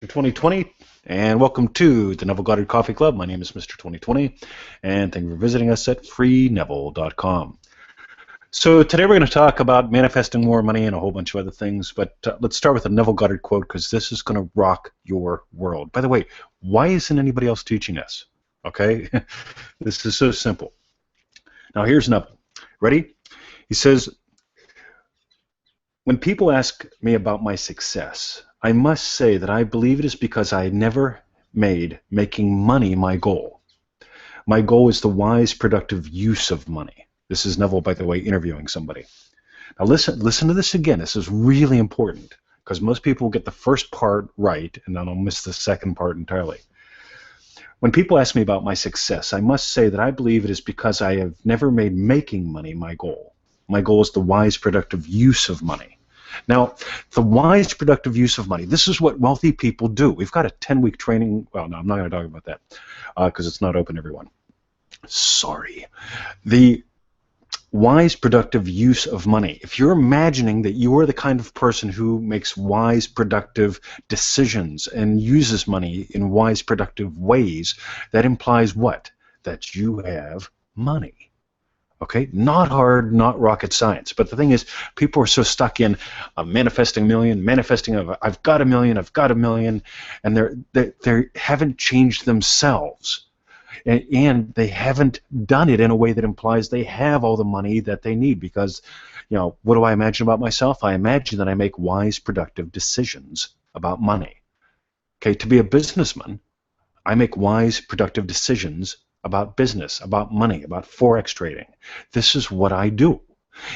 2020, and welcome to the Neville Goddard Coffee Club. My name is Mr. 2020, and thank you for visiting us at freeneville.com. So today we're going to talk about manifesting more money and a whole bunch of other things, but let's start with a Neville Goddard quote because this is going to rock your world. By the way, why isn't anybody else teaching us? Okay? This is so simple. Now here's Neville. Ready? He says, when people ask me about my success, I must say that I believe it is because I never made making money my goal. My goal is the wise, productive use of money. This is Neville, by the way, interviewing somebody. Now listen to this again. This is really important because most people get the first part right and then I'll miss the second part entirely. When people ask me about my success, I must say that I believe it is because I have never made making money my goal. My goal is the wise, productive use of money. Now, the wise, productive use of money, this is what wealthy people do. We've got a 10-week training. Well, no, I'm not going to talk about that because it's not open to everyone. Sorry. The wise, productive use of money. If you're imagining that you are the kind of person who makes wise, productive decisions and uses money in wise, productive ways, that implies what? That you have money. Okay, not hard, not rocket science. But the thing is, people are so stuck in manifesting a million, manifesting I've got a million, I've got a million, and they haven't changed themselves, and they haven't done it in a way that implies they have all the money that they need. Because, you know, what do I imagine about myself? I imagine that I make wise, productive decisions about money. Okay, to be a businessman, I make wise, productive decisions about business, about money, about forex trading. This is what I do.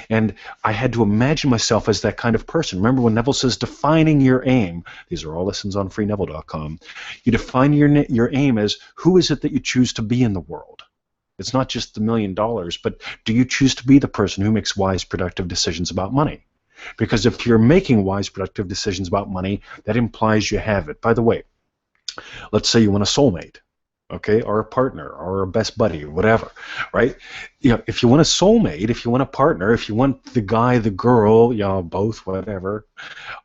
And I had to imagine myself as that kind of person. Remember when Neville says defining your aim, these are all lessons on freeneville.com, you define your aim as who is it that you choose to be in the world. It's not just the $1 million, but do you choose to be the person who makes wise, productive decisions about money? Because if you're making wise, productive decisions about money, that implies you have it. By the way, let's say you want a soulmate. Okay, or a partner, or a best buddy, or whatever, right? You know, if you want a soulmate, if you want a partner, if you want the guy, the girl, you know, both, whatever,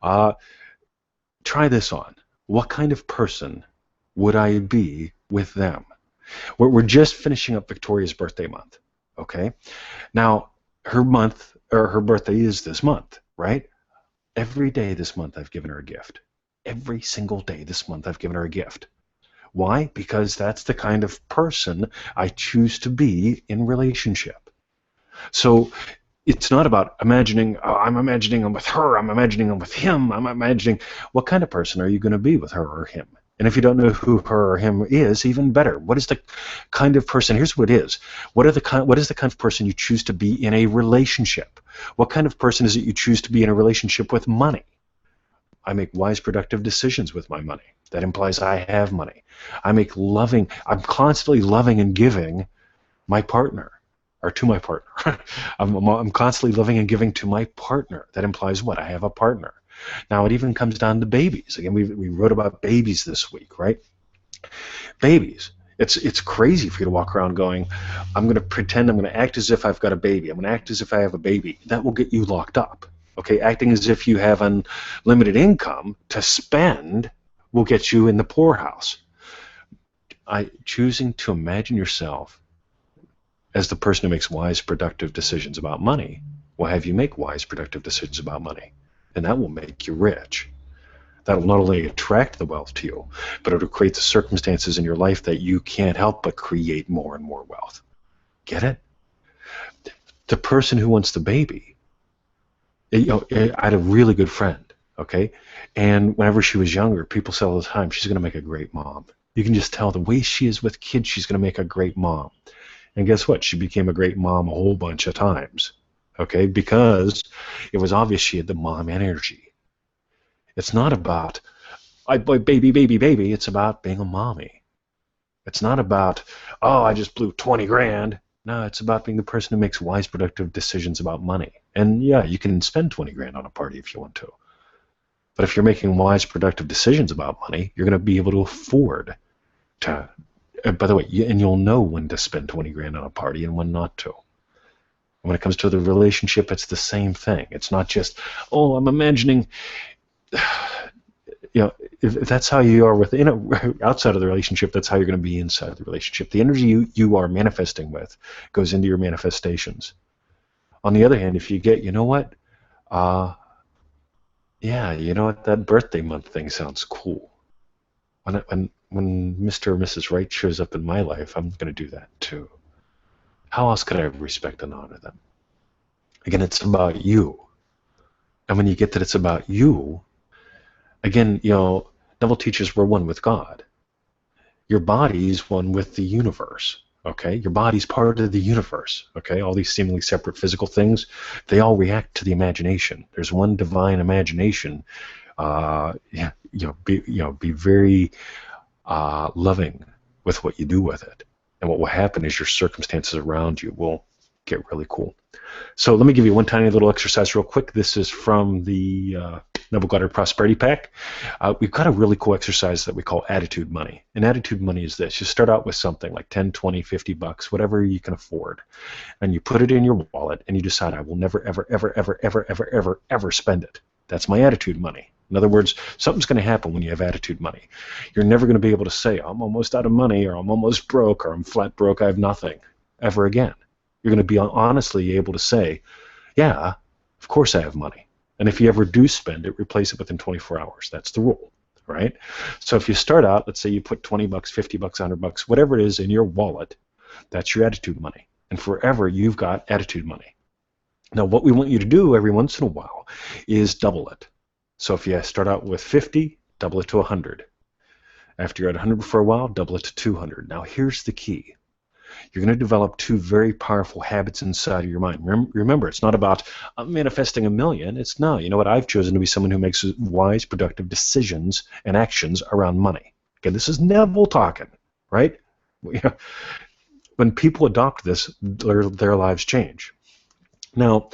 try this on. What kind of person would I be with them? We're just finishing up Victoria's birthday month, okay? Now, her birthday is this month, right? Every day this month I've given her a gift. Every single day this month I've given her a gift. Why? Because that's the kind of person I choose to be in relationship. So it's not about imagining, oh, I'm imagining I'm with her, I'm imagining I'm with him, I'm imagining what kind of person are you going to be with her or him? And if you don't know who her or him is, even better. What is the kind of person? Here's what it is. What is the kind of person you choose to be in a relationship? What kind of person is it you choose to be in a relationship with money? I make wise, productive decisions with my money. That implies I have money. I'm constantly loving and giving my partner, or to my partner. I'm constantly loving and giving to my partner. That implies what? I have a partner. Now it even comes down to babies. Again, we wrote about babies this week, right? Babies. It's crazy for you to walk around going, I'm going to act as if I've got a baby. I'm going to act as if I have a baby. That will get you locked up. Okay, acting as if you have unlimited income to spend will get you in the poorhouse. Choosing to imagine yourself as the person who makes wise, productive decisions about money will have you make wise, productive decisions about money, and that will make you rich. That will not only attract the wealth to you, but it will create the circumstances in your life that you can't help but create more and more wealth. Get it? The person who wants the baby, you know, I had a really good friend, okay? And whenever she was younger, people said all the time, she's going to make a great mom. You can just tell the way she is with kids, she's going to make a great mom. And guess what? She became a great mom a whole bunch of times, okay? Because it was obvious she had the mom energy. It's not about, baby, baby, baby. It's about being a mommy. It's not about, oh, I just blew 20 grand. No, it's about being the person who makes wise, productive decisions about money. And yeah, you can spend 20 grand on a party if you want to. But if you're making wise, productive decisions about money, you're going to be able to afford to, by the way, and you'll know when to spend 20 grand on a party and when not to. When it comes to the relationship, it's the same thing. It's not just, oh, I'm imagining, you know, if that's how you are within outside of the relationship, that's how you're going to be inside the relationship. The energy you are manifesting with goes into your manifestations. On the other hand, if you get, you know what, yeah, you know what, that birthday month thing sounds cool. When Mr. or Mrs. Right shows up in my life, I'm going to do that too. How else could I respect and honor them? Again, it's about you. And when you get that it's about you, again, Neville teaches we're one with God. Your body's one with the universe. Okay, your body's part of the universe. Okay, all these seemingly separate physical things, they all react to the imagination. There's one divine imagination. Be very loving with what you do with it. And what will happen is your circumstances around you will get really cool. So let me give you one tiny little exercise real quick. This is from the Neville Goddard Prosperity Pack. We've got a really cool exercise that we call attitude money. And attitude money is this. You start out with something like 10, 20, 50 bucks, whatever you can afford. And you put it in your wallet and you decide, I will never, ever, ever, ever, ever, ever, ever, ever spend it. That's my attitude money. In other words, something's going to happen when you have attitude money. You're never going to be able to say, I'm almost out of money, or I'm almost broke, or I'm flat broke, I have nothing, ever again. You're going to be honestly able to say, yeah, of course I have money. And if you ever do spend it, replace it within 24 hours. That's the rule, right? So if you start out, let's say you put 20 bucks, 50 bucks, 100 bucks, whatever it is in your wallet, that's your attitude money. And forever you've got attitude money. Now what we want you to do every once in a while is double it. So if you start out with 50, double it to 100. After you're at 100 for a while, double it to 200. Now here's the key. You're going to develop two very powerful habits inside of your mind. Remember, it's not about I'm manifesting $1 million. It's no, you know what? I've chosen to be someone who makes wise, productive decisions and actions around money. Okay, this is Neville talking, right? When people adopt this, their lives change. Now,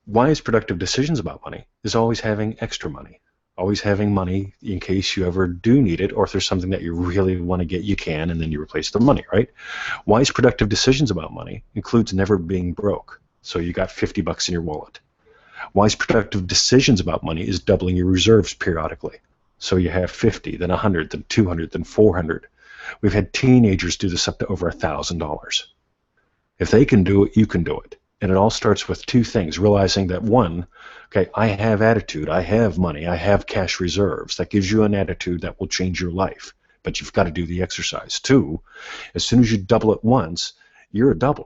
wise, productive decisions about money is always having extra money. Always having money in case you ever do need it, or if there's something that you really want to get, you can, and then you replace the money, right? Wise, productive decisions about money includes never being broke. So you got 50 bucks in your wallet. Wise, productive decisions about money is doubling your reserves periodically. So you have 50, then 100, then 200, then 400. We've had teenagers do this up to over $1,000. If they can do it, you can do it. And it all starts with two things, realizing that one, okay, I have attitude, I have money, I have cash reserves. That gives you an attitude that will change your life, but you've got to do the exercise. Two, as soon as you double it once, you're a doubler.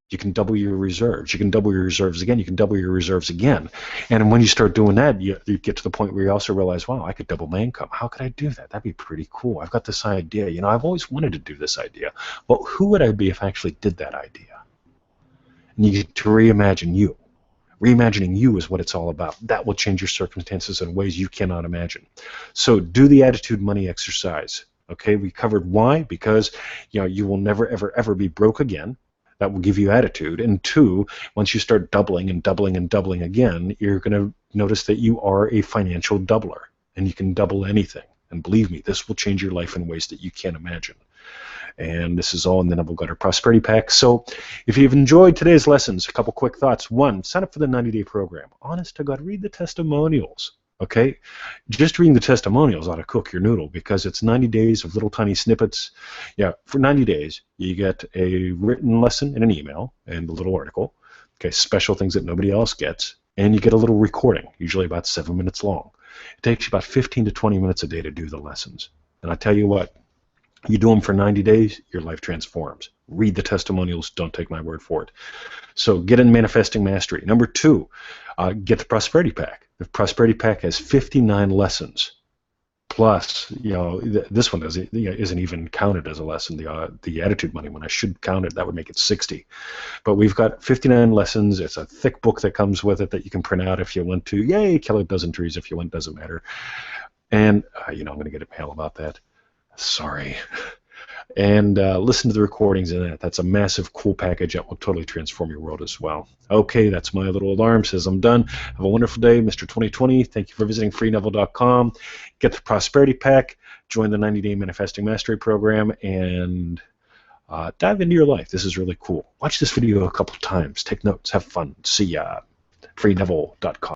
You can double your reserves. You can double your reserves again. You can double your reserves again. And when you start doing that, you get to the point where you also realize, wow, I could double my income. How could I do that? That'd be pretty cool. I've got this idea. I've always wanted to do this idea. Well, who would I be if I actually did that idea? And you get to reimagine you. Reimagining you is what it's all about. That will change your circumstances in ways you cannot imagine. So do the attitude money exercise. Okay, we covered why, because you will never, ever, ever be broke again. That will give you attitude. And two, once you start doubling and doubling and doubling again, you're going to notice that you are a financial doubler, and you can double anything. And believe me, this will change your life in ways that you can't imagine. And this is all in the Neville Goddard Prosperity Pack. So if you've enjoyed today's lessons, a couple quick thoughts. One, sign up for the 90-day program. Honest to God, read the testimonials. Okay? Just reading the testimonials ought to cook your noodle, because it's 90 days of little tiny snippets. Yeah, for 90 days, you get a written lesson in an email and a little article. Okay, special things that nobody else gets. And you get a little recording, usually about 7 minutes long. It takes you about 15 to 20 minutes a day to do the lessons. And I tell you what, you do them for 90 days, your life transforms. Read the testimonials. Don't take my word for it. So get in Manifesting Mastery. Number two, get the Prosperity Pack. The Prosperity Pack has 59 lessons. Plus, this one isn't even counted as a lesson, the Attitude Money one. I should count it. That would make it 60. But we've got 59 lessons. It's a thick book that comes with it that you can print out if you want to. Yay, kill a dozen trees if you want, doesn't matter. And, I'm going to get a mail about that. Sorry. And listen to the recordings in that. That's a massive, cool package that will totally transform your world as well. Okay, that's my little alarm. Says I'm done. Have a wonderful day, Mr. 2020. Thank you for visiting freeneville.com. Get the Prosperity Pack. Join the 90-day Manifesting Mastery Program. And dive into your life. This is really cool. Watch this video a couple times. Take notes. Have fun. See ya. freeneville.com.